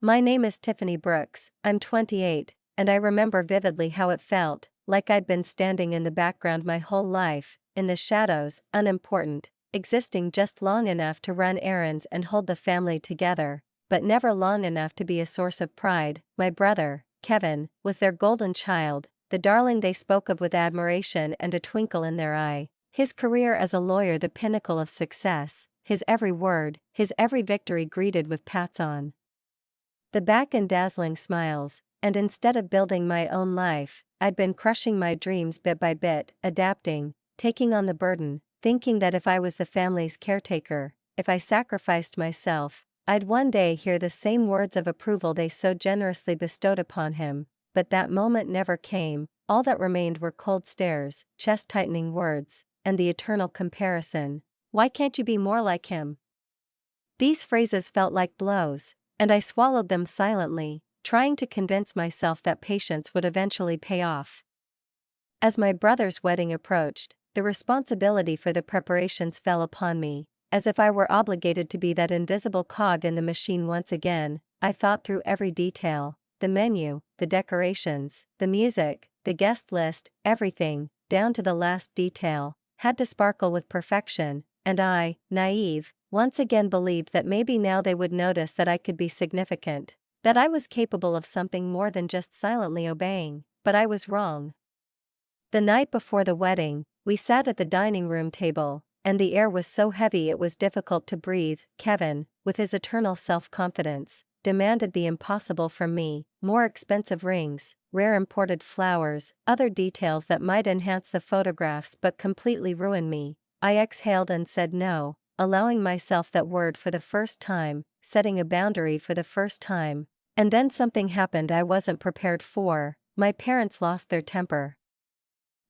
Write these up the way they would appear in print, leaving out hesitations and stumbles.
My name is Tiffany Brooks, I'm 28, and I remember vividly how it felt, like I'd been standing in the background my whole life, in the shadows, unimportant, existing just long enough to run errands and hold the family together, but never long enough to be a source of pride. My brother, Kevin, was their golden child, the darling they spoke of with admiration and a twinkle in their eye, his career as a lawyer the pinnacle of success, his every word, his every victory greeted with pats on the back and dazzling smiles, and instead of building my own life, I'd been crushing my dreams bit by bit, adapting, taking on the burden, thinking that if I was the family's caretaker, if I sacrificed myself, I'd one day hear the same words of approval they so generously bestowed upon him. But that moment never came. All that remained were cold stares, chest-tightening words, and the eternal comparison. Why can't you be more like him? These phrases felt like blows, and I swallowed them silently, trying to convince myself that patience would eventually pay off. As my brother's wedding approached, the responsibility for the preparations fell upon me, as if I were obligated to be that invisible cog in the machine once again. I thought through every detail, the menu, the decorations, the music, the guest list, everything, down to the last detail, had to sparkle with perfection, and I, naive, once again believed that maybe now they would notice that I could be significant, that I was capable of something more than just silently obeying, but I was wrong. The night before the wedding, we sat at the dining room table, and the air was so heavy it was difficult to breathe. Kevin, with his eternal self-confidence, demanded the impossible from me: more expensive rings, rare imported flowers, other details that might enhance the photographs but completely ruin me. I exhaled and said no, allowing myself that word for the first time, setting a boundary for the first time. And then something happened I wasn't prepared for. My parents lost their temper.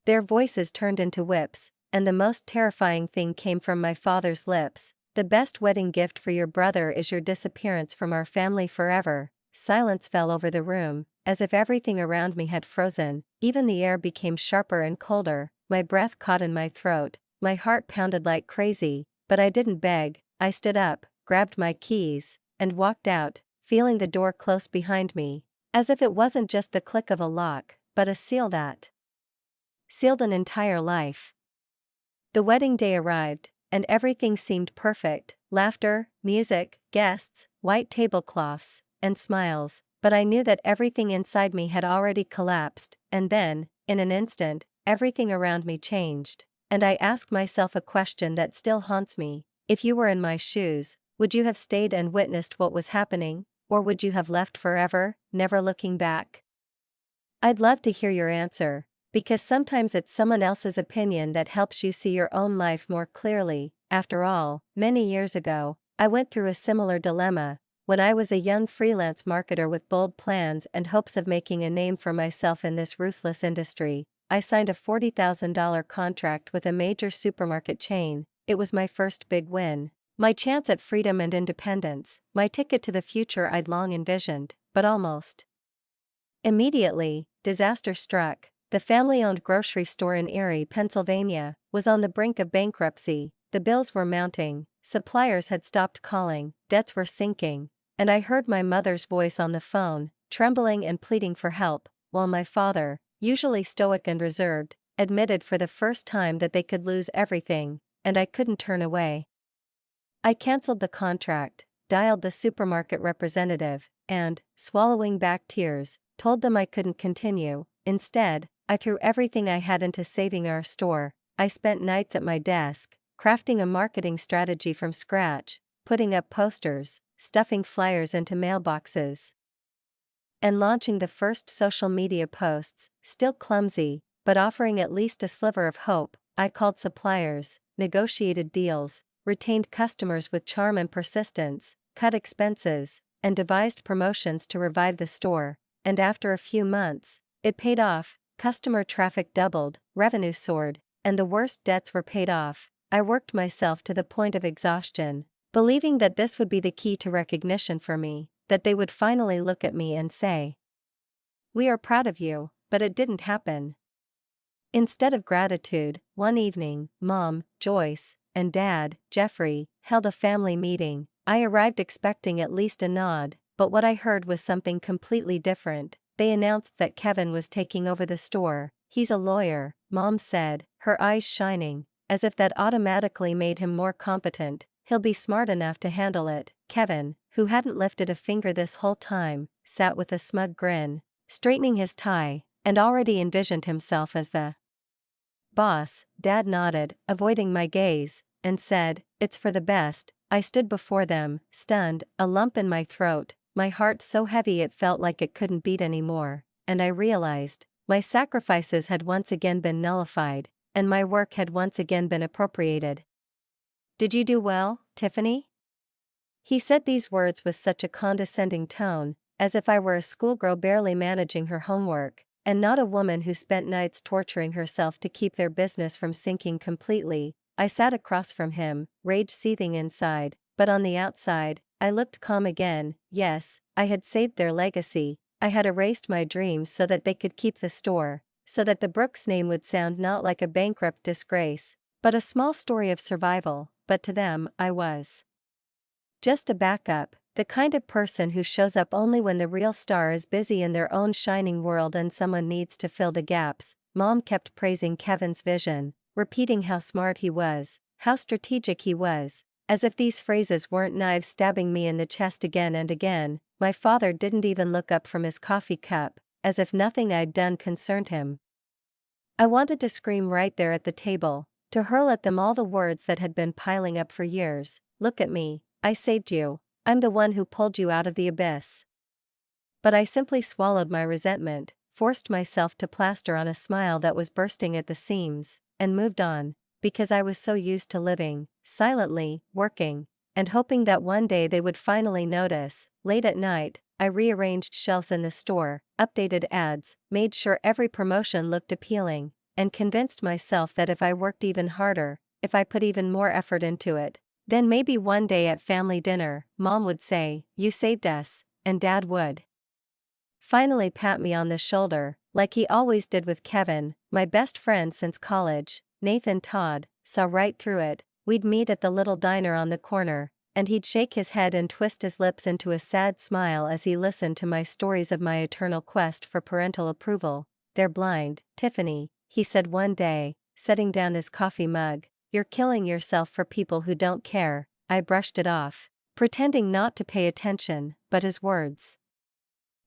Their voices turned into whips, and the most terrifying thing came from my father's lips: "The best wedding gift for your brother is your disappearance from our family forever." Silence fell over the room, as if everything around me had frozen. Even the air became sharper and colder, my breath caught in my throat, my heart pounded like crazy. But I didn't beg. I stood up, grabbed my keys, and walked out, feeling the door close behind me, as if it wasn't just the click of a lock, but a seal that sealed an entire life. The wedding day arrived, and everything seemed perfect: laughter, music, guests, white tablecloths, and smiles. But I knew that everything inside me had already collapsed, and then, in an instant, everything around me changed. And I ask myself a question that still haunts me: if you were in my shoes, would you have stayed and witnessed what was happening, or would you have left forever, never looking back? I'd love to hear your answer, because sometimes it's someone else's opinion that helps you see your own life more clearly. After all, many years ago, I went through a similar dilemma. When I was a young freelance marketer with bold plans and hopes of making a name for myself in this ruthless industry, I signed a $40,000 contract with a major supermarket chain. It was my first big win, my chance at freedom and independence, my ticket to the future I'd long envisioned. But almost immediately, disaster struck. The family-owned grocery store in Erie, Pennsylvania, was on the brink of bankruptcy. The bills were mounting, suppliers had stopped calling, debts were sinking, and I heard my mother's voice on the phone, trembling and pleading for help, while my father, usually stoic and reserved, admitted for the first time that they could lose everything, and I couldn't turn away. I canceled the contract, dialed the supermarket representative, and, swallowing back tears, told them I couldn't continue. Instead, I threw everything I had into saving our store. I spent nights at my desk, crafting a marketing strategy from scratch, putting up posters, stuffing flyers into mailboxes, and launching the first social media posts. Still clumsy, but offering at least a sliver of hope. I called suppliers, negotiated deals, retained customers with charm and persistence, cut expenses, and devised promotions to revive the store. And after a few months, it paid off. Customer traffic doubled, revenue soared, and the worst debts were paid off. I worked myself to the point of exhaustion, believing that this would be the key to recognition for me, that they would finally look at me and say, "We are proud of you," but it didn't happen. Instead of gratitude, one evening, Mom, Joyce, and Dad, Jeffrey, held a family meeting. I arrived expecting at least a nod, but what I heard was something completely different. They announced that Kevin was taking over the store. He's a lawyer, Mom said, her eyes shining, as if that automatically made him more competent. He'll be smart enough to handle it. Kevin, who hadn't lifted a finger this whole time, sat with a smug grin, straightening his tie, and already envisioned himself as the boss. Dad nodded, avoiding my gaze, and said, "It's for the best." I stood before them, stunned, a lump in my throat, my heart so heavy it felt like it couldn't beat anymore, and I realized, my sacrifices had once again been nullified, and my work had once again been appropriated. "Did you do well, Tiffany?" He said these words with such a condescending tone, as if I were a schoolgirl barely managing her homework, and not a woman who spent nights torturing herself to keep their business from sinking completely. I sat across from him, rage seething inside, but on the outside, I looked calm again. Yes, I had saved their legacy. I had erased my dreams so that they could keep the store, so that the Brooks name would sound not like a bankrupt disgrace, but a small story of survival. But to them, I was just a backup, the kind of person who shows up only when the real star is busy in their own shining world and someone needs to fill the gaps. Mom kept praising Kevin's vision, repeating how smart he was, how strategic he was, as if these phrases weren't knives stabbing me in the chest again and again. My father didn't even look up from his coffee cup, as if nothing I'd done concerned him. I wanted to scream right there at the table, to hurl at them all the words that had been piling up for years. "Look at me, I saved you. I'm the one who pulled you out of the abyss." But I simply swallowed my resentment, forced myself to plaster on a smile that was bursting at the seams, and moved on, because I was so used to living, silently, working, and hoping that one day they would finally notice. Late at night, I rearranged shelves in the store, updated ads, made sure every promotion looked appealing, and convinced myself that if I worked even harder, if I put even more effort into it, then maybe one day at family dinner, Mom would say, "You saved us," and Dad would finally pat me on the shoulder, like he always did with Kevin, my best friend since college. Nathan Todd saw right through it. We'd meet at the little diner on the corner, and he'd shake his head and twist his lips into a sad smile as he listened to my stories of my eternal quest for parental approval. "They're blind, Tiffany," he said one day, setting down his coffee mug. "You're killing yourself for people who don't care." I brushed it off, pretending not to pay attention, but his words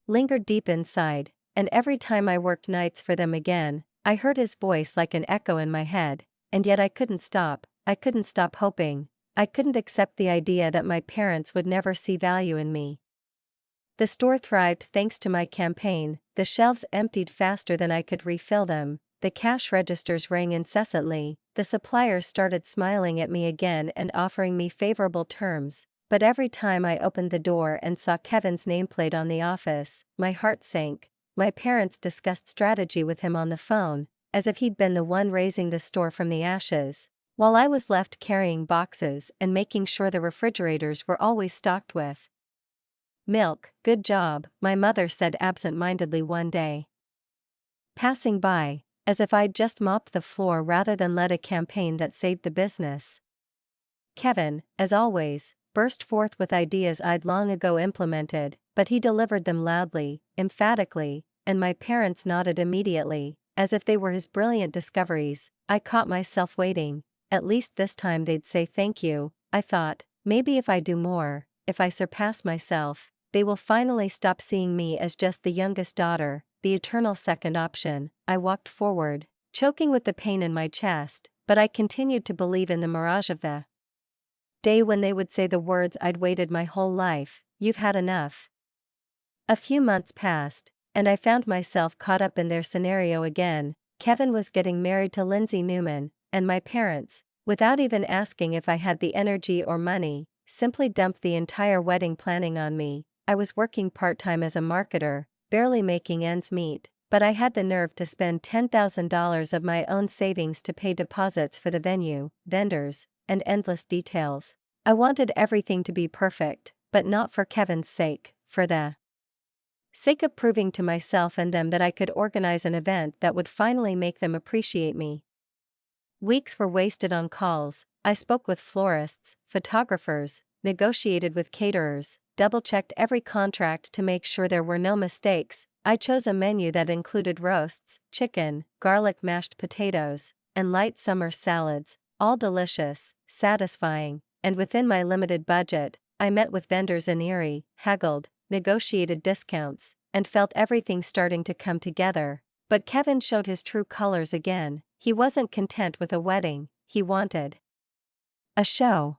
lingered deep inside, and every time I worked nights for them again, I heard his voice like an echo in my head, and yet I couldn't stop hoping. I couldn't accept the idea that my parents would never see value in me. The store thrived thanks to my campaign. The shelves emptied faster than I could refill them, the cash registers rang incessantly, the suppliers started smiling at me again and offering me favorable terms. But every time I opened the door and saw Kevin's nameplate on the office, my heart sank. My parents discussed strategy with him on the phone, as if he'd been the one raising the store from the ashes, while I was left carrying boxes and making sure the refrigerators were always stocked with milk. "Good job," my mother said absent-mindedly one day, passing by, as if I'd just mopped the floor rather than led a campaign that saved the business. Kevin, as always, burst forth with ideas I'd long ago implemented, but he delivered them loudly, emphatically, and my parents nodded immediately, as if they were his brilliant discoveries. I caught myself waiting. At least this time they'd say thank you, I thought. Maybe if I do more, if I surpass myself, they will finally stop seeing me as just the youngest daughter, the eternal second option. I walked forward, choking with the pain in my chest, but I continued to believe in the mirage of the day when they would say the words I'd waited my whole life: "You've had enough." A few months passed, and I found myself caught up in their scenario again. Kevin was getting married to Lindsay Newman, and my parents, without even asking if I had the energy or money, simply dumped the entire wedding planning on me. I was working part-time as a marketer, barely making ends meet, but I had the nerve to spend $10,000 of my own savings to pay deposits for the venue, vendors, and endless details. I wanted everything to be perfect, but not for Kevin's sake, for the sake of proving to myself and them that I could organize an event that would finally make them appreciate me. Weeks were wasted on calls. I spoke with florists, photographers, negotiated with caterers, double-checked every contract to make sure there were no mistakes. I chose a menu that included roasts, chicken, garlic mashed potatoes, and light summer salads, all delicious, satisfying, and within my limited budget. I met with vendors in Erie, haggled, negotiated discounts, and felt everything starting to come together. But Kevin showed his true colors again. He wasn't content with a wedding, he wanted a show.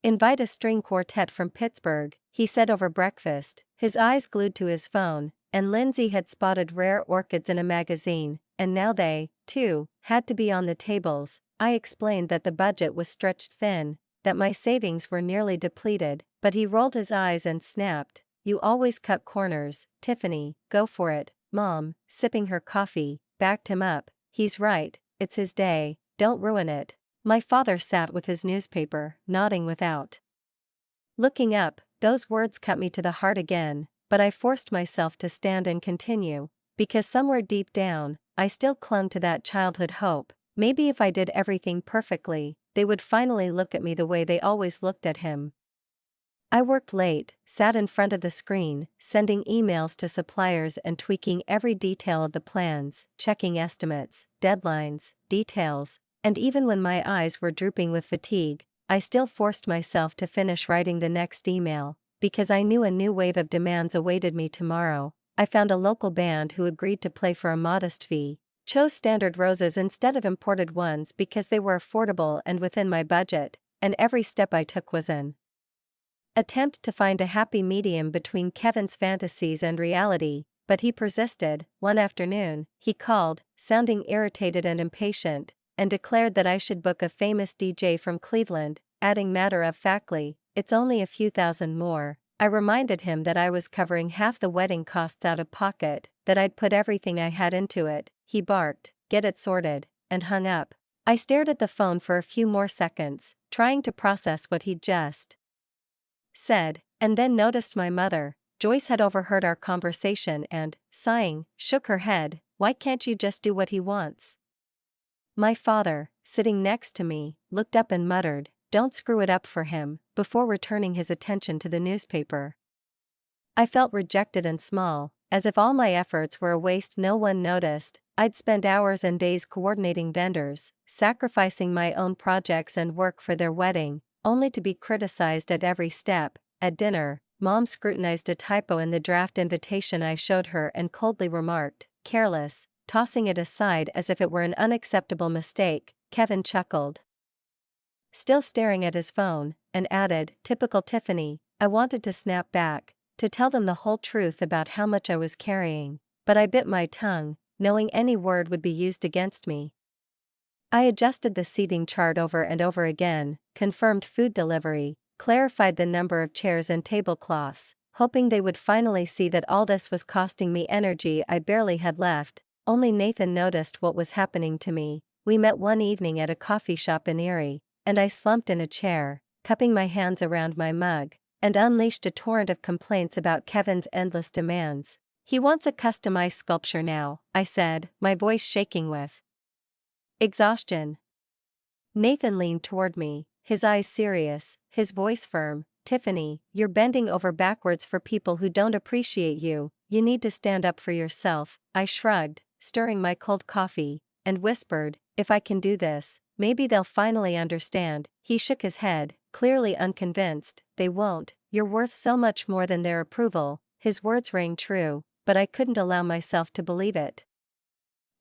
"Invite a string quartet from Pittsburgh," he said over breakfast, his eyes glued to his phone, and Lindsay had spotted rare orchids in a magazine, and now they, too, had to be on the tables. I explained that the budget was stretched thin, that my savings were nearly depleted, but he rolled his eyes and snapped, "You always cut corners, Tiffany, go for it." Mom, sipping her coffee, backed him up. "He's right, it's his day, don't ruin it." My father sat with his newspaper, nodding without looking up. Those words cut me to the heart again, but I forced myself to stand and continue, because somewhere deep down, I still clung to that childhood hope. Maybe if I did everything perfectly, they would finally look at me the way they always looked at him. I worked late, sat in front of the screen, sending emails to suppliers and tweaking every detail of the plans, checking estimates, deadlines, details, and even when my eyes were drooping with fatigue, I still forced myself to finish writing the next email, because I knew a new wave of demands awaited me tomorrow. I found a local band who agreed to play for a modest fee, chose standard roses instead of imported ones because they were affordable and within my budget, and every step I took was an attempt to find a happy medium between Kevin's fantasies and reality, but he persisted. One afternoon, he called, sounding irritated and impatient, and declared that I should book a famous DJ from Cleveland, adding matter-of-factly, "It's only a few thousand more." I reminded him that I was covering half the wedding costs out of pocket, that I'd put everything I had into it. He barked, "Get it sorted," and hung up. I stared at the phone for a few more seconds, trying to process what he'd just said, and then noticed my mother. Joyce had overheard our conversation and, sighing, shook her head. "Why can't you just do what he wants?" My father, sitting next to me, looked up and muttered, "Don't screw it up for him," before returning his attention to the newspaper. I felt rejected and small, as if all my efforts were a waste. No one noticed. I'd spent hours and days coordinating vendors, sacrificing my own projects and work for their wedding, only to be criticized at every step. At dinner, Mom scrutinized a typo in the draft invitation I showed her and coldly remarked, "Careless," tossing it aside as if it were an unacceptable mistake. Kevin chuckled, still staring at his phone, and added, "Typical Tiffany." I wanted to snap back, to tell them the whole truth about how much I was carrying, but I bit my tongue, knowing any word would be used against me. I adjusted the seating chart over and over again, confirmed food delivery, clarified the number of chairs and tablecloths, hoping they would finally see that all this was costing me energy I barely had left. Only Nathan noticed what was happening to me. We met one evening at a coffee shop in Erie, and I slumped in a chair, cupping my hands around my mug, and unleashed a torrent of complaints about Kevin's endless demands. "He wants a customized sculpture now," I said, my voice shaking with exhaustion. Nathan leaned toward me, his eyes serious, his voice firm. "Tiffany, you're bending over backwards for people who don't appreciate you. You need to stand up for yourself." I shrugged, stirring my cold coffee, and whispered, "If I can do this, maybe they'll finally understand." He shook his head, clearly unconvinced. "They won't. You're worth so much more than their approval." His words rang true, but I couldn't allow myself to believe it.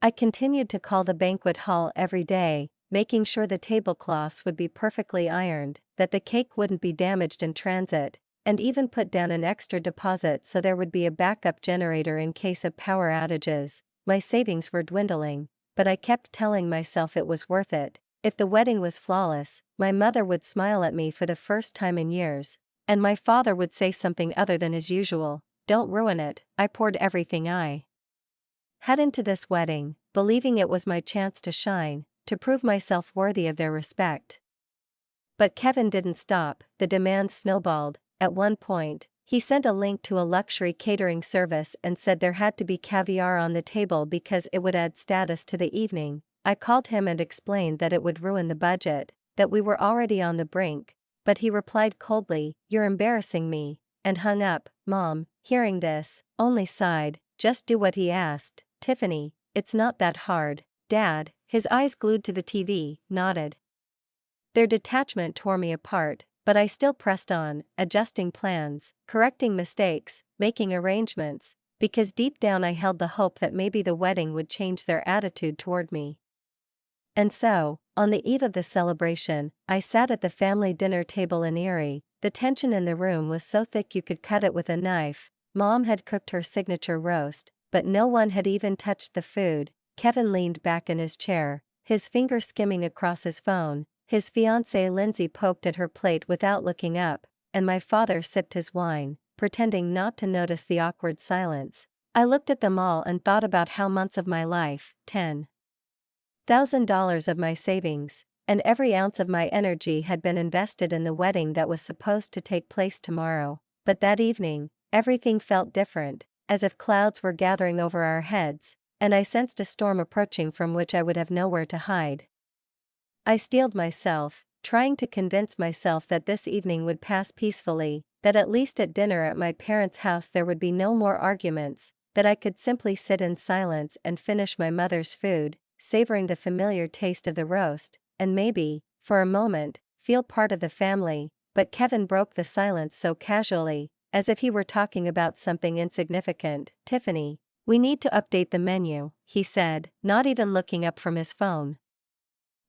I continued to call the banquet hall every day, making sure the tablecloths would be perfectly ironed, that the cake wouldn't be damaged in transit, and even put down an extra deposit so there would be a backup generator in case of power outages. My savings were dwindling, but I kept telling myself it was worth it. If the wedding was flawless, my mother would smile at me for the first time in years, and my father would say something other than his usual. "Don't ruin it." I poured everything I had into this wedding, believing it was my chance to shine, to prove myself worthy of their respect. But Kevin didn't stop. The demands snowballed. At one point, he sent a link to a luxury catering service and said there had to be caviar on the table because it would add status to the evening. I called him and explained that it would ruin the budget, that we were already on the brink, but he replied coldly, "You're embarrassing me," and hung up. Mom, hearing this, only sighed, "Just do what he asked, Tiffany, it's not that hard." Dad, his eyes glued to the TV, nodded. Their detachment tore me apart, but I still pressed on, adjusting plans, correcting mistakes, making arrangements, because deep down I held the hope that maybe the wedding would change their attitude toward me. And so, on the eve of the celebration, I sat at the family dinner table in Erie. The tension in the room was so thick you could cut it with a knife. Mom had cooked her signature roast, but no one had even touched the food. Kevin leaned back in his chair, his finger skimming across his phone. His fiancée Lindsay poked at her plate without looking up, and my father sipped his wine, pretending not to notice the awkward silence. I looked at them all and thought about how months of my life, $10,000 of my savings, and every ounce of my energy had been invested in the wedding that was supposed to take place tomorrow. But that evening, everything felt different, as if clouds were gathering over our heads, and I sensed a storm approaching from which I would have nowhere to hide. I steeled myself, trying to convince myself that this evening would pass peacefully, that at least at dinner at my parents' house there would be no more arguments, that I could simply sit in silence and finish my mother's food, savoring the familiar taste of the roast, and maybe, for a moment, feel part of the family. But Kevin broke the silence so casually, as if he were talking about something insignificant. "Tiffany, we need to update the menu," he said, not even looking up from his phone.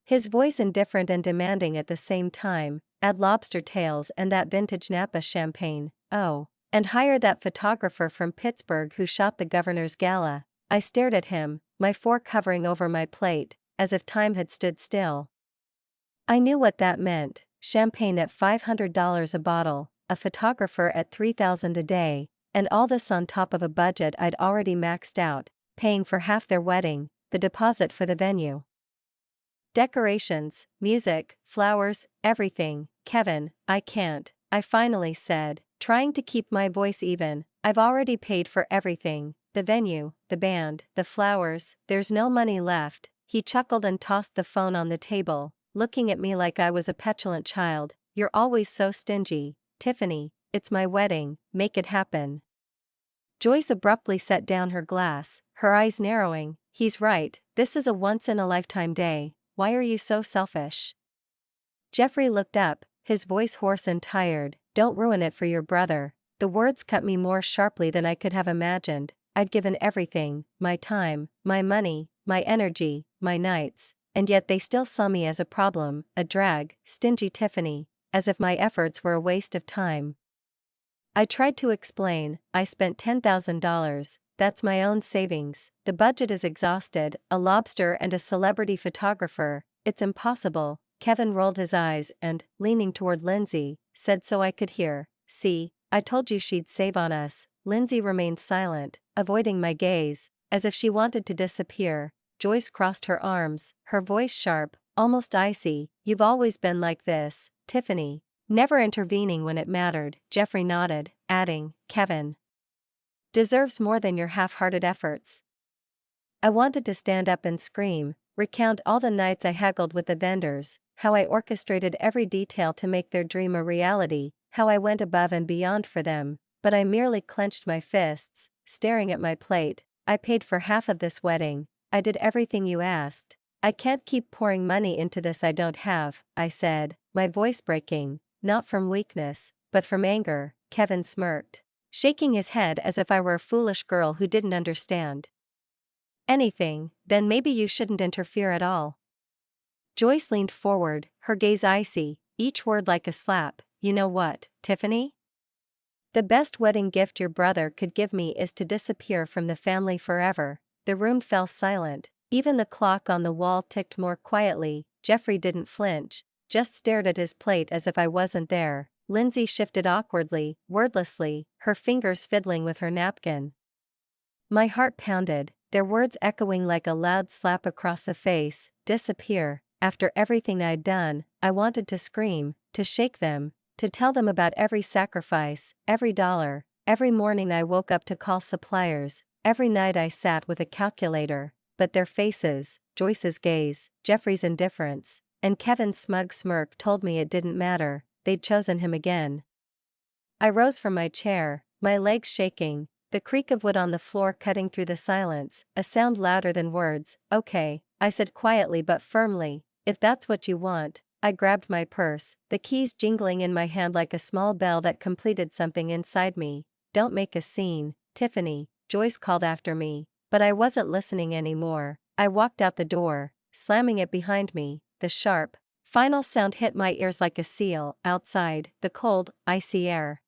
His voice indifferent and demanding at the same time. "Add lobster tails and that vintage Napa champagne, oh, and hire that photographer from Pittsburgh who shot the governor's gala." I stared at him, my fork hovering over my plate, as if time had stood still. I knew what that meant: champagne at $500 a bottle, a photographer at $3,000 a day, and all this on top of a budget I'd already maxed out, paying for half their wedding, the deposit for the venue, decorations, music, flowers, everything. "Kevin, I can't," I finally said, trying to keep my voice even. "I've already paid for everything, the venue, the band, the flowers, there's no money left." He chuckled and tossed the phone on the table, looking at me like I was a petulant child. "You're always so stingy, Tiffany, it's my wedding, make it happen." Joyce abruptly set down her glass, her eyes narrowing. "He's right, this is a once-in-a-lifetime day. Why are you so selfish?" Jeffrey looked up, his voice hoarse and tired. "Don't ruin it for your brother." The words cut me more sharply than I could have imagined. I'd given everything, my time, my money, my energy, my nights, and yet they still saw me as a problem, a drag. Stingy Tiffany, as if my efforts were a waste of time. I tried to explain. "I spent $10,000, that's my own savings, the budget is exhausted, a lobster and a celebrity photographer, it's impossible." Kevin rolled his eyes and, leaning toward Lindsay, said so I could hear, "See, I told you she'd save on us." Lindsay remained silent, avoiding my gaze, as if she wanted to disappear. Joyce crossed her arms, her voice sharp, almost icy. "You've always been like this, Tiffany, never intervening when it mattered." Jeffrey nodded, adding, "Kevin deserves more than your half-hearted efforts." I wanted to stand up and scream, recount all the nights I haggled with the vendors, how I orchestrated every detail to make their dream a reality, how I went above and beyond for them, but I merely clenched my fists, staring at my plate. "I paid for half of this wedding, I did everything you asked. I can't keep pouring money into this I don't have," I said, my voice breaking, not from weakness, but from anger. Kevin smirked, shaking his head as if I were a foolish girl who didn't understand anything. "Then maybe you shouldn't interfere at all." Joyce leaned forward, her gaze icy, each word like a slap. "You know what, Tiffany? The best wedding gift your brother could give me is to disappear from the family forever." The room fell silent, even the clock on the wall ticked more quietly. Jeffrey didn't flinch, just stared at his plate as if I wasn't there. Lindsay shifted awkwardly, wordlessly, her fingers fiddling with her napkin. My heart pounded, their words echoing like a loud slap across the face. Disappear. After everything I'd done, I wanted to scream, to shake them, to tell them about every sacrifice, every dollar, every morning I woke up to call suppliers, every night I sat with a calculator, but their faces, Joyce's gaze, Jeffrey's indifference, and Kevin's smug smirk told me it didn't matter. they'd chosen him again. I rose from my chair, my legs shaking, the creak of wood on the floor cutting through the silence, a sound louder than words. "Okay," I said quietly but firmly, "if that's what you want." I grabbed my purse, the keys jingling in my hand like a small bell that completed something inside me. "Don't make a scene, Tiffany," Joyce called after me, but I wasn't listening anymore. I walked out the door, slamming it behind me. The sharp, final sound hit my ears like a seal. Outside, the cold, icy air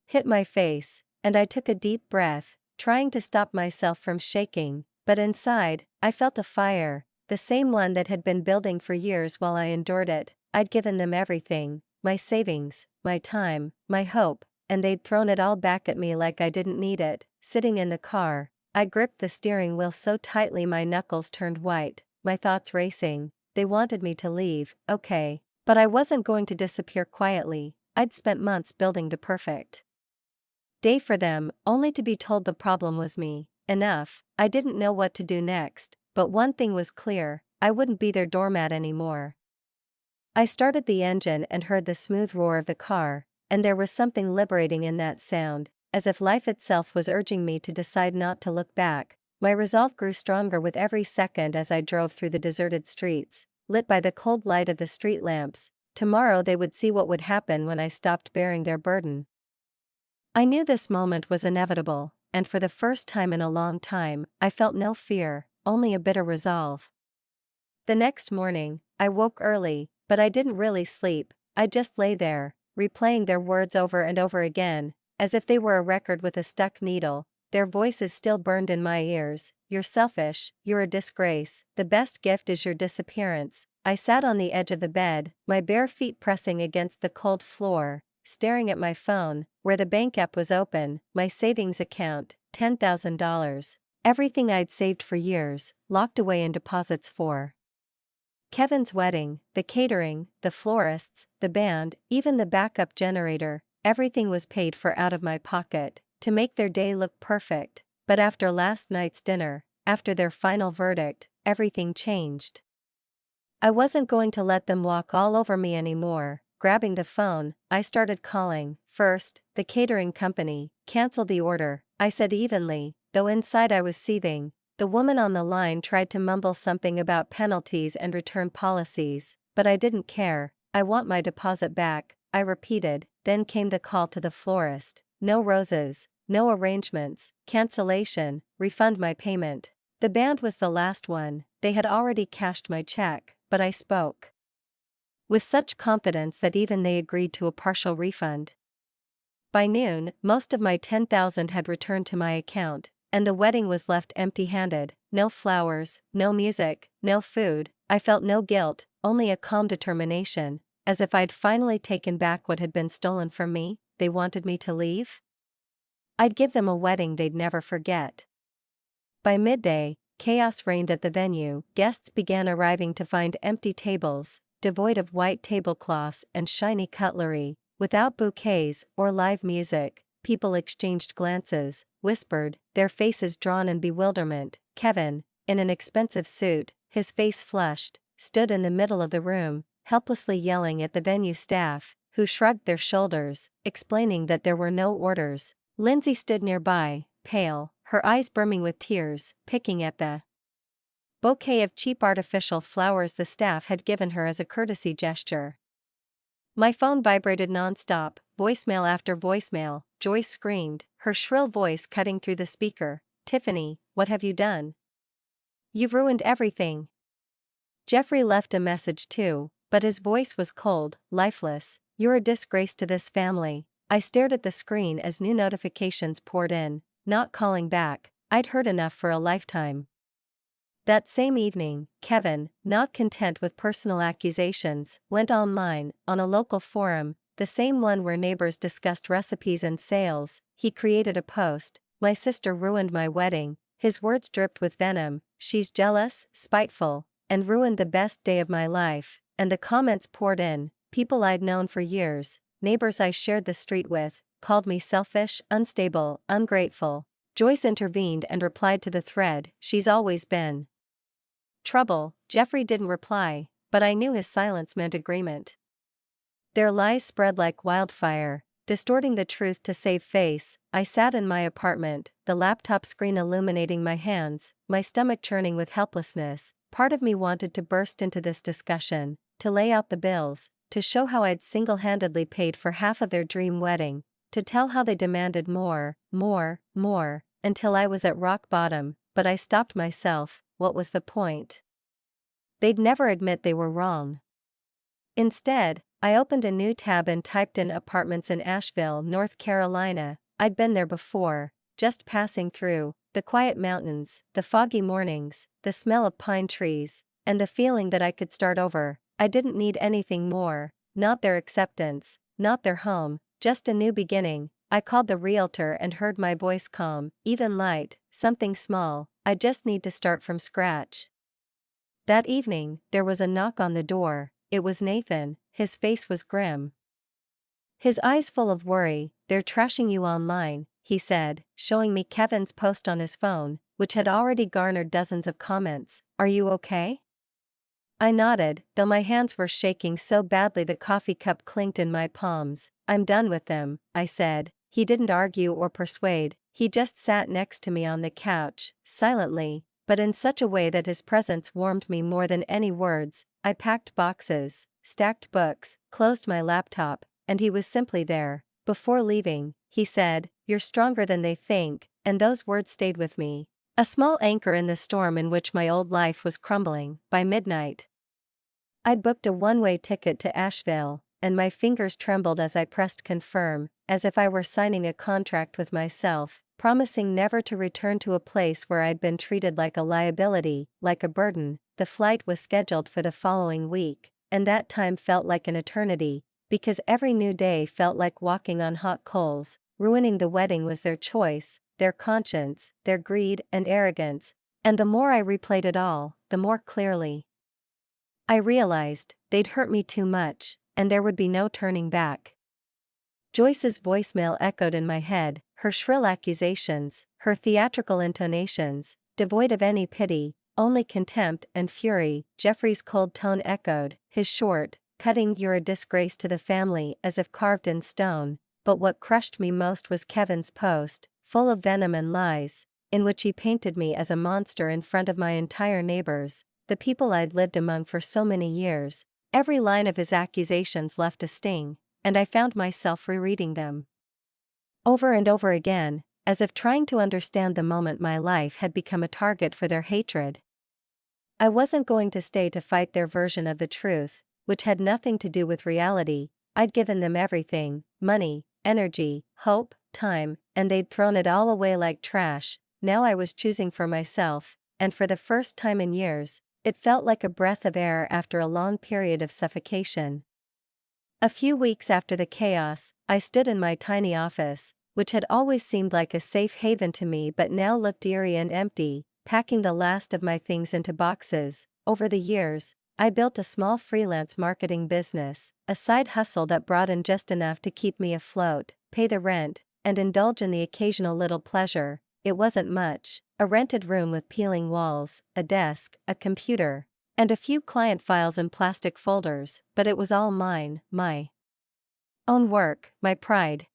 hit my face, and I took a deep breath, trying to stop myself from shaking, but inside, I felt a fire, the same one that had been building for years while I endured it. I'd given them everything, my savings, my time, my hope, and they'd thrown it all back at me like I didn't need it. Sitting in the car, I gripped the steering wheel so tightly my knuckles turned white, my thoughts racing. They wanted me to leave, okay, but I wasn't going to disappear quietly. I'd spent months building the perfect day for them, only to be told the problem was me. Enough, I didn't know what to do next, but one thing was clear, I wouldn't be their doormat anymore. I started the engine and heard the smooth roar of the car, and there was something liberating in that sound, as if life itself was urging me to decide not to look back. My resolve grew stronger with every second as I drove through the deserted streets, lit by the cold light of the street lamps. Tomorrow they would see what would happen when I stopped bearing their burden. I knew this moment was inevitable, and for the first time in a long time, I felt no fear, only a bitter resolve. The next morning, I woke early, but I didn't really sleep. I just lay there, replaying their words over and over again, as if they were a record with a stuck needle. Their voices still burned in my ears. "You're selfish, you're a disgrace, the best gift is your disappearance." I sat on the edge of the bed, my bare feet pressing against the cold floor, staring at my phone, where the bank app was open, my savings account, $10,000. Everything I'd saved for years, locked away in deposits for Kevin's wedding, the catering, the florists, the band, even the backup generator. Everything was paid for out of my pocket, to make their day look perfect. But after last night's dinner, after their final verdict, everything changed. I wasn't going to let them walk all over me anymore. Grabbing the phone, I started calling. First, the catering company. "Cancel the order," I said evenly, though inside I was seething. The woman on the line tried to mumble something about penalties and return policies, but I didn't care. "I want my deposit back," I repeated. Then came the call to the florist. "No roses, no arrangements, cancellation, refund my payment." The band was the last one. They had already cashed my check, but I spoke with such confidence that even they agreed to a partial refund. By noon, most of my 10,000 had returned to my account, and the wedding was left empty-handed. No flowers, no music, no food. I felt no guilt, only a calm determination, as if I'd finally taken back what had been stolen from me. They wanted me to leave? I'd give them a wedding they'd never forget. By midday, chaos reigned at the venue. Guests began arriving to find empty tables, devoid of white tablecloths and shiny cutlery, without bouquets or live music. People exchanged glances, whispered, their faces drawn in bewilderment. Kevin, in an expensive suit, his face flushed, stood in the middle of the room, helplessly yelling at the venue staff, who shrugged their shoulders, explaining that there were no orders. Lindsay stood nearby, pale, her eyes brimming with tears, picking at the bouquet of cheap artificial flowers the staff had given her as a courtesy gesture. My phone vibrated nonstop, voicemail after voicemail. Joyce screamed, her shrill voice cutting through the speaker. "Tiffany, what have you done? You've ruined everything." Jeffrey left a message too, but his voice was cold, lifeless. "You're a disgrace to this family." I stared at the screen as new notifications poured in, not calling back. I'd heard enough for a lifetime. That same evening, Kevin, not content with personal accusations, went online, on a local forum, the same one where neighbors discussed recipes and sales. He created a post, "My sister ruined my wedding." His words dripped with venom. "She's jealous, spiteful, and ruined the best day of my life." And the comments poured in. People I'd known for years, neighbors I shared the street with, called me selfish, unstable, ungrateful. Joyce intervened and replied to the thread, "She's always been trouble." Jeffrey didn't reply, but I knew his silence meant agreement. Their lies spread like wildfire, distorting the truth to save face. I sat in my apartment, the laptop screen illuminating my hands, my stomach churning with helplessness. Part of me wanted to burst into this discussion, to lay out the bills, to show how I'd single-handedly paid for half of their dream wedding, to tell how they demanded more, until I was at rock bottom, but I stopped myself. What was the point? They'd never admit they were wrong. Instead, I opened a new tab and typed in apartments in Asheville, North Carolina. I'd been there before, just passing through, the quiet mountains, the foggy mornings, the smell of pine trees, and the feeling that I could start over. I didn't need anything more, not their acceptance, not their home, just a new beginning. I called the realtor and heard my voice calm, even light, something small. I just need to start from scratch. That evening, there was a knock on the door. It was Nathan. His face was grim. His eyes full of worry. "They're trashing you online," he said, showing me Kevin's post on his phone, which had already garnered dozens of comments. "Are you okay?" I nodded, though my hands were shaking so badly the coffee cup clinked in my palms. "I'm done with them," I said. He didn't argue or persuade, he just sat next to me on the couch, silently, but in such a way that his presence warmed me more than any words. I packed boxes, stacked books, closed my laptop, and he was simply there. Before leaving, he said, "You're stronger than they think," and those words stayed with me. A small anchor in the storm in which my old life was crumbling. By midnight, I'd booked a one-way ticket to Asheville, and my fingers trembled as I pressed confirm, as if I were signing a contract with myself, promising never to return to a place where I'd been treated like a liability, like a burden. The flight was scheduled for the following week, and that time felt like an eternity, because every new day felt like walking on hot coals. Ruining the wedding was their choice, their conscience, their greed and arrogance, and the more I replayed it all, the more clearly I realized they'd hurt me too much, and there would be no turning back. Joyce's voicemail echoed in my head, her shrill accusations, her theatrical intonations, devoid of any pity, only contempt and fury. Jeffrey's cold tone echoed, his short, cutting "You're a disgrace to the family" as if carved in stone. But what crushed me most was Kevin's post, full of venom and lies, in which he painted me as a monster in front of my entire neighbors, the people I'd lived among for so many years. Every line of his accusations left a sting, and I found myself rereading them over and over again, as if trying to understand the moment my life had become a target for their hatred. I wasn't going to stay to fight their version of the truth, which had nothing to do with reality. I'd given them everything: money, energy, hope, time, and they'd thrown it all away like trash. Now I was choosing for myself, and for the first time in years, it felt like a breath of air after a long period of suffocation. A few weeks after the chaos, I stood in my tiny office, which had always seemed like a safe haven to me but now looked eerie and empty, packing the last of my things into boxes. Over the years, I built a small freelance marketing business, a side hustle that brought in just enough to keep me afloat, pay the rent, and indulge in the occasional little pleasure. It wasn't much: a rented room with peeling walls, a desk, a computer, and a few client files in plastic folders, but it was all mine, my own work, my pride.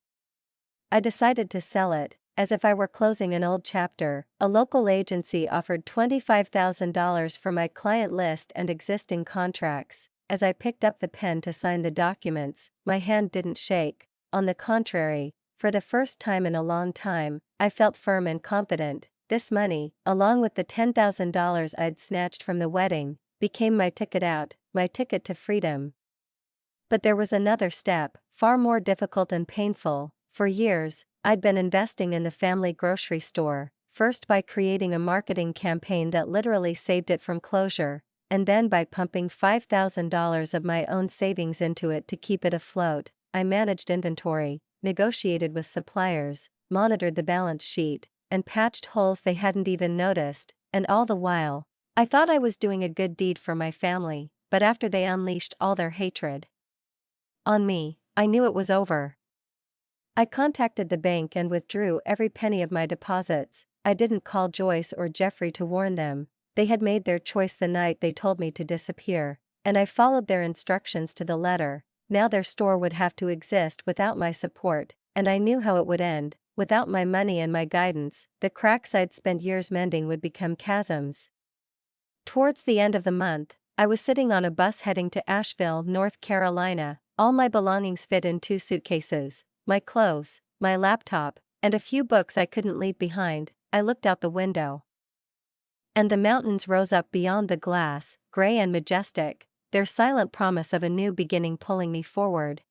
I decided to sell it, as if I were closing an old chapter. A local agency offered $25,000 for my client list and existing contracts. As I picked up the pen to sign the documents, my hand didn't shake. On the contrary, for the first time in a long time, I felt firm and confident. This money, along with the $10,000 I'd snatched from the wedding, became my ticket out, my ticket to freedom. But there was another step, far more difficult and painful. For years, I'd been investing in the family grocery store, first by creating a marketing campaign that literally saved it from closure, and then by pumping $5,000 of my own savings into it to keep it afloat. I managed inventory, negotiated with suppliers, monitored the balance sheet, and patched holes they hadn't even noticed, and all the while, I thought I was doing a good deed for my family. But after they unleashed all their hatred on me, I knew it was over. I contacted the bank and withdrew every penny of my deposits. I didn't call Joyce or Jeffrey to warn them. They had made their choice the night they told me to disappear, and I followed their instructions to the letter. Now their store would have to exist without my support, and I knew how it would end. Without my money and my guidance, the cracks I'd spent years mending would become chasms. Towards the end of the month, I was sitting on a bus heading to Asheville, North Carolina. All my belongings fit in 2 suitcases, my clothes, my laptop, and a few books I couldn't leave behind. I looked out the window. And the mountains rose up beyond the glass, gray and majestic, their silent promise of a new beginning pulling me forward.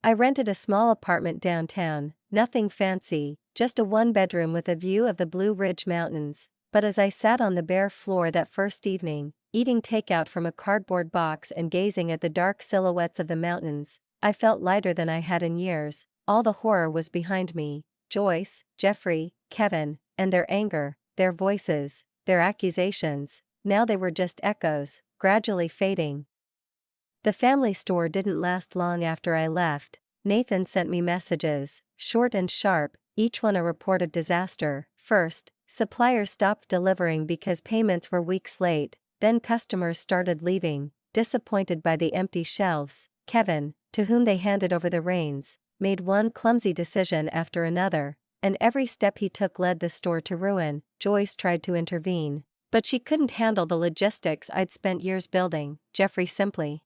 I rented a small apartment downtown, nothing fancy, just a 1-bedroom with a view of the Blue Ridge Mountains. But as I sat on the bare floor that first evening, eating takeout from a cardboard box and gazing at the dark silhouettes of the mountains, I felt lighter than I had in years. All the horror was behind me. Joyce, Jeffrey, Kevin, and their anger, their voices, their accusations, now they were just echoes, gradually fading. The family store didn't last long after I left. Nathan sent me messages, short and sharp, each one a report of disaster. First, suppliers stopped delivering because payments were weeks late, then customers started leaving, disappointed by the empty shelves. Kevin, to whom they handed over the reins, made one clumsy decision after another, and every step he took led the store to ruin. Joyce tried to intervene, but she couldn't handle the logistics I'd spent years building. Jeffrey simply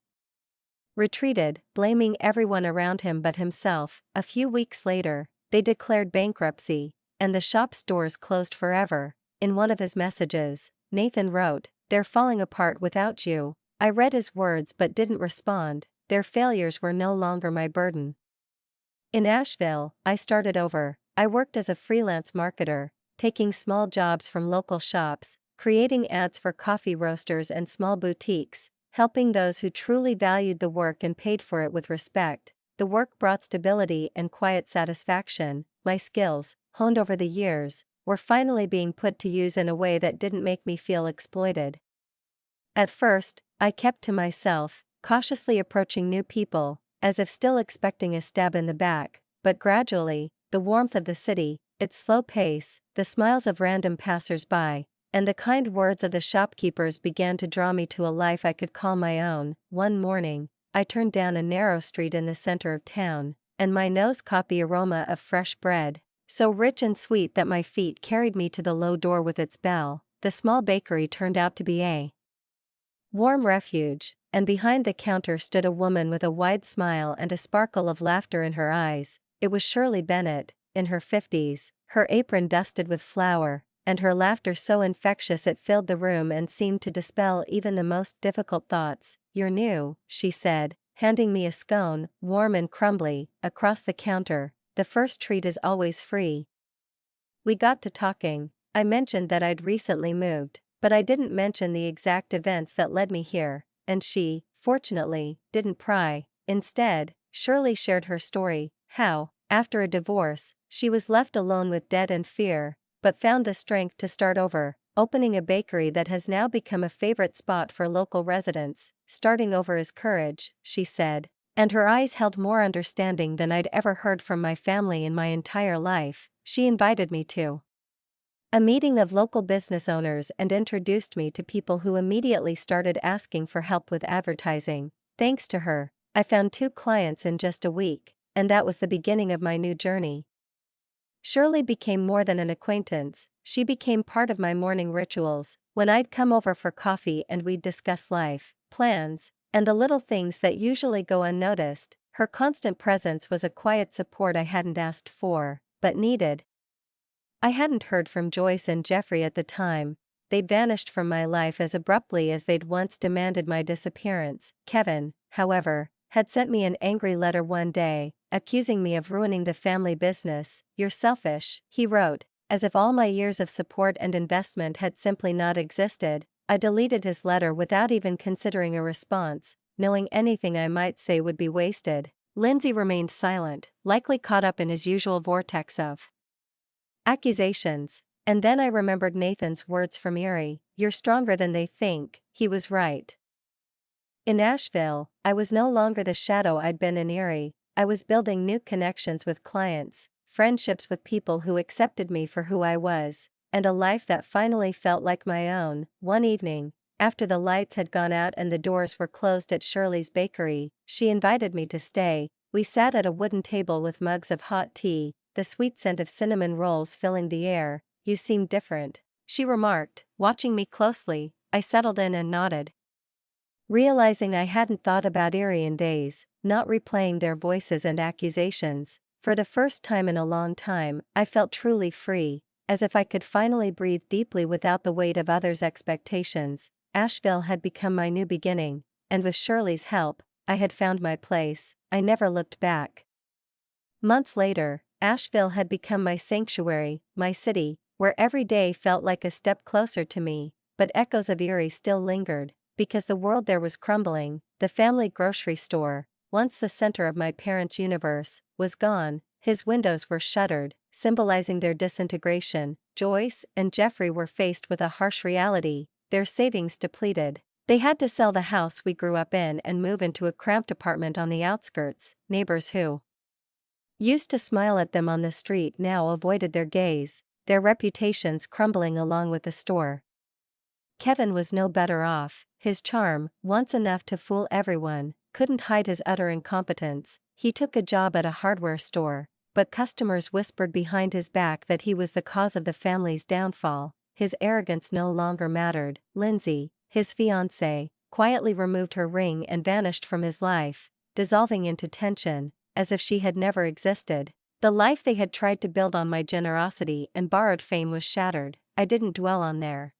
retreated, blaming everyone around him but himself. A few weeks later, they declared bankruptcy, and the shop's doors closed forever. In one of his messages, Nathan wrote, "They're falling apart without you." I read his words but didn't respond. Their failures were no longer my burden. In Asheville, I started over. I worked as a freelance marketer, taking small jobs from local shops, creating ads for coffee roasters and small boutiques, helping those who truly valued the work and paid for it with respect. The work brought stability and quiet satisfaction. My skills, honed over the years, were finally being put to use in a way that didn't make me feel exploited. At first, I kept to myself, cautiously approaching new people, as if still expecting a stab in the back, but gradually, the warmth of the city, its slow pace, the smiles of random passers-by, and the kind words of the shopkeepers began to draw me to a life I could call my own. One morning, I turned down a narrow street in the center of town, and my nose caught the aroma of fresh bread, so rich and sweet that my feet carried me to the low door with its bell. The small bakery turned out to be a warm refuge, and behind the counter stood a woman with a wide smile and a sparkle of laughter in her eyes. It was Shirley Bennett, in her 50s, her apron dusted with flour, and her laughter so infectious it filled the room and seemed to dispel even the most difficult thoughts. "You're new," she said, handing me a scone, warm and crumbly, across the counter. "The first treat is always free." We got to talking. I mentioned that I'd recently moved, but I didn't mention the exact events that led me here, and she, fortunately, didn't pry. Instead, Shirley shared her story, how, after a divorce, she was left alone with debt and fear, but found the strength to start over, opening a bakery that has now become a favorite spot for local residents. "Starting over is courage," she said, and her eyes held more understanding than I'd ever heard from my family in my entire life. She invited me to a meeting of local business owners and introduced me to people who immediately started asking for help with advertising. Thanks to her, I found 2 clients in just a week, and that was the beginning of my new journey. Shirley became more than an acquaintance. She became part of my morning rituals, when I'd come over for coffee and we'd discuss life, plans, and the little things that usually go unnoticed. Her constant presence was a quiet support I hadn't asked for, but needed. I hadn't heard from Joyce and Jeffrey at the time. They'd vanished from my life as abruptly as they'd once demanded my disappearance. Kevin, however, had sent me an angry letter one day, accusing me of ruining the family business. "You're selfish," he wrote, as if all my years of support and investment had simply not existed. I deleted his letter without even considering a response, knowing anything I might say would be wasted. Lindsay remained silent, likely caught up in his usual vortex of accusations. And then I remembered Nathan's words from Erie, "You're stronger than they think." He was right. In Asheville, I was no longer the shadow I'd been in Erie. I was building new connections with clients, friendships with people who accepted me for who I was, and a life that finally felt like my own. One evening, After the lights had gone out and the doors were closed at Shirley's bakery, she invited me to stay. We sat at a wooden table with mugs of hot tea, the sweet scent of cinnamon rolls filling the air. "You seem different," she remarked, watching me closely. I settled in and nodded, realizing I hadn't thought about Erie in days, not replaying their voices and accusations. For the first time in a long time, I felt truly free, as if I could finally breathe deeply without the weight of others' expectations. Asheville had become my new beginning, and with Shirley's help, I had found my place. I never looked back. Months later, Asheville had become my sanctuary, my city, where every day felt like a step closer to me, but echoes of Erie still lingered, because the world there was crumbling. The family grocery store, once the center of my parents' universe, was gone. His windows were shuttered, symbolizing their disintegration. Joyce and Jeffrey were faced with a harsh reality, their savings depleted. They had to sell the house we grew up in and move into a cramped apartment on the outskirts. Neighbors who used to smile at them on the street now avoided their gaze, their reputations crumbling along with the store. Kevin was no better off. His charm, once enough to fool everyone, couldn't hide his utter incompetence. He took a job at a hardware store, but customers whispered behind his back that he was the cause of the family's downfall. His arrogance no longer mattered. Lindsay, his fiancée, quietly removed her ring and vanished from his life, dissolving into tension, as if she had never existed. The life they had tried to build on my generosity and borrowed fame was shattered. I didn't dwell on their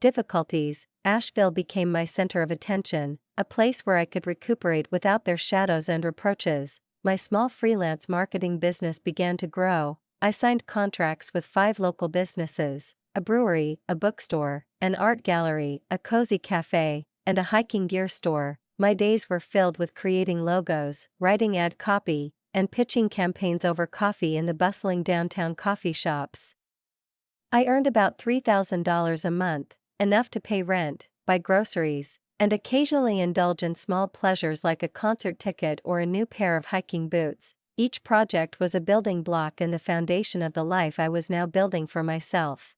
difficulties. Asheville became my center of attention, a place where I could recuperate without their shadows and reproaches. My small freelance marketing business began to grow. I signed contracts with 5 local businesses, a brewery, a bookstore, an art gallery, a cozy cafe, and a hiking gear store. My days were filled with creating logos, writing ad copy, and pitching campaigns over coffee in the bustling downtown coffee shops. I earned about $3,000 a month, enough to pay rent, buy groceries, and occasionally indulge in small pleasures like a concert ticket or a new pair of hiking boots. Each project was a building block in the foundation of the life I was now building for myself.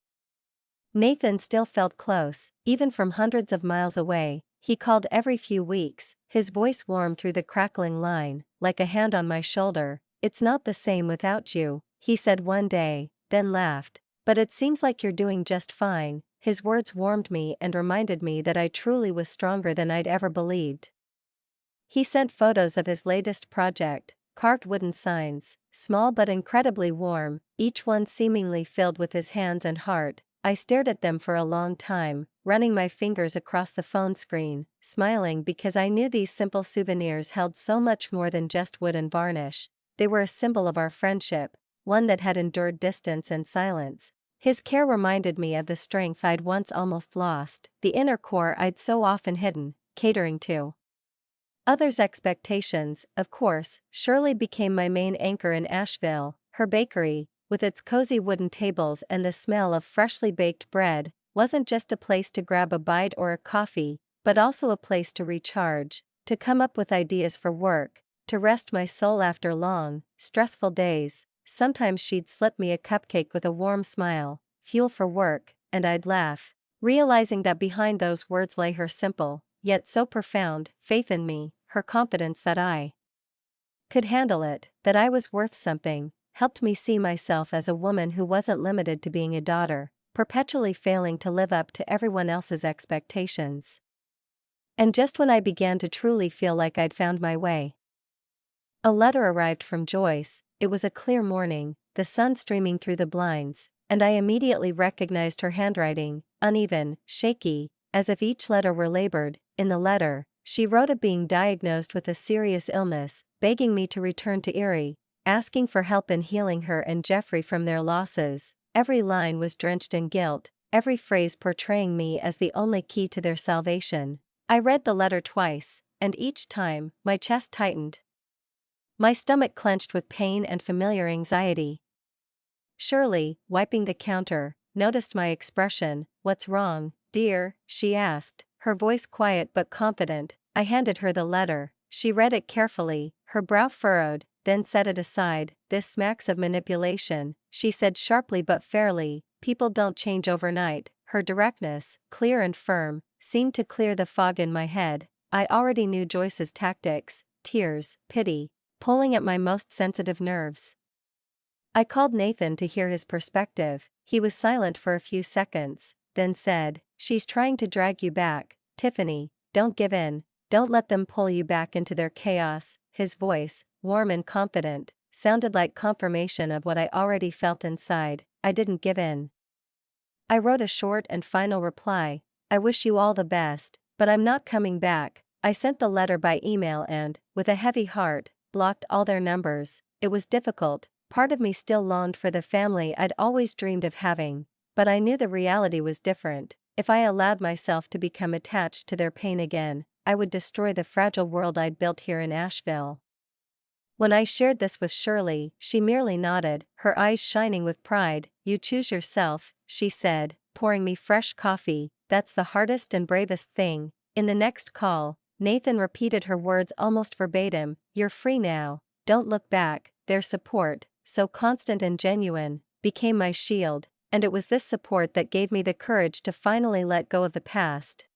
Nathan still felt close, even from hundreds of miles away. He called every few weeks, his voice warm through the crackling line, like a hand on my shoulder. "It's not the same without you," he said one day, then laughed. "But it seems like you're doing just fine." His words warmed me and reminded me that I truly was stronger than I'd ever believed. He sent photos of his latest project, carved wooden signs, small but incredibly warm, each one seemingly filled with his hands and heart. I stared at them for a long time, running my fingers across the phone screen, smiling because I knew these simple souvenirs held so much more than just wood and varnish. They were a symbol of our friendship, one that had endured distance and silence. His care reminded me of the strength I'd once almost lost, the inner core I'd so often hidden, catering to others' expectations. Of course, Shirley became my main anchor in Asheville. Her bakery, with its cozy wooden tables and the smell of freshly baked bread, wasn't just a place to grab a bite or a coffee, but also a place to recharge, to come up with ideas for work, to rest my soul after long, stressful days. Sometimes she'd slip me a cupcake with a warm smile, fuel for work, and I'd laugh, realizing that behind those words lay her simple, yet so profound, faith in me, her confidence that I could handle it, that I was worth something, helped me see myself as a woman who wasn't limited to being a daughter, perpetually failing to live up to everyone else's expectations. And just when I began to truly feel like I'd found my way, a letter arrived from Joyce. It was a clear morning, the sun streaming through the blinds, and I immediately recognized her handwriting, uneven, shaky, as if each letter were labored. In the letter, she wrote of being diagnosed with a serious illness, begging me to return to Erie, asking for help in healing her and Jeffrey from their losses. Every line was drenched in guilt, every phrase portraying me as the only key to their salvation. I read the letter twice, and each time, my chest tightened. My stomach clenched with pain and familiar anxiety. Shirley, wiping the counter, noticed my expression. "What's wrong, dear?" she asked, her voice quiet but confident. I handed her the letter. She read it carefully, her brow furrowed, then set it aside. "This smacks of manipulation," she said sharply but fairly. "People don't change overnight." her directness, clear and firm, seemed to clear the fog in my head. I already knew Joyce's tactics: tears, pity, pulling at my most sensitive nerves. I called Nathan to hear his perspective. He was silent for a few seconds, then said, "She's trying to drag you back, Tiffany. Don't give in. Don't let them pull you back into their chaos." His voice, warm and confident, sounded like confirmation of what I already felt inside. I didn't give in. I wrote a short and final reply: "I wish you all the best, but I'm not coming back." I sent the letter by email and, with a heavy heart, blocked all their numbers. It was difficult. Part of me still longed for the family I'd always dreamed of having, but I knew the reality was different. If I allowed myself to become attached to their pain again, I would destroy the fragile world I'd built here in Asheville. When I shared this with Shirley, she merely nodded, her eyes shining with pride. "You choose yourself," she said, pouring me fresh coffee. "That's the hardest and bravest thing." In the next call, Nathan repeated her words almost verbatim: "You're free now, don't look back." Their support, so constant and genuine, became my shield, and it was this support that gave me the courage to finally let go of the past.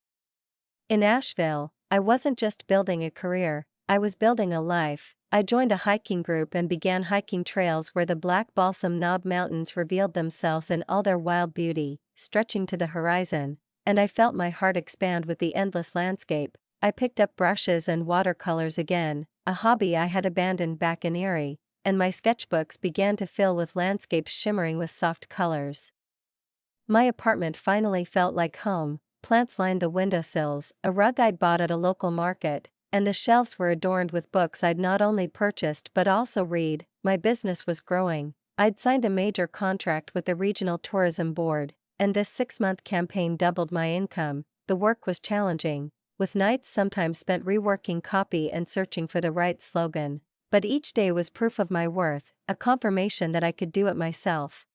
In Asheville, I wasn't just building a career, I was building a life. I joined a hiking group and began hiking trails where the Black Balsam Knob Mountains revealed themselves in all their wild beauty, stretching to the horizon, and I felt my heart expand with the endless landscape. I picked up brushes and watercolors again, a hobby I had abandoned back in Erie, and my sketchbooks began to fill with landscapes shimmering with soft colors. My apartment finally felt like home. Plants lined the windowsills, a rug I'd bought at a local market, and the shelves were adorned with books I'd not only purchased but also read. My business was growing. I'd signed a major contract with the Regional Tourism Board, and this 6-month campaign doubled my income. The work was challenging, with nights sometimes spent reworking copy and searching for the right slogan. But each day was proof of my worth, a confirmation that I could do it myself.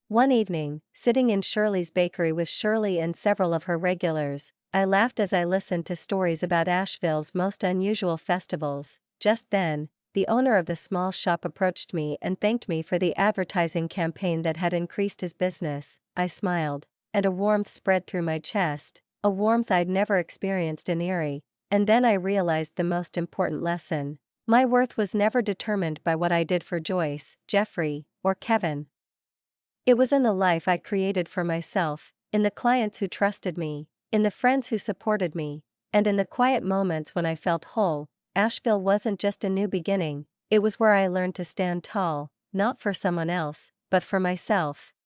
One evening, sitting in Shirley's bakery with Shirley and several of her regulars, I laughed as I listened to stories about Asheville's most unusual festivals. Just then, the owner of the small shop approached me and thanked me for the advertising campaign that had increased his business. I smiled, and a warmth spread through my chest, a warmth I'd never experienced in Erie. And then I realized the most important lesson. My worth was never determined by what I did for Joyce, Jeffrey, or Kevin. It was in the life I created for myself, in the clients who trusted me, in the friends who supported me, and in the quiet moments when I felt whole. Asheville wasn't just a new beginning, it was where I learned to stand tall, not for someone else, but for myself.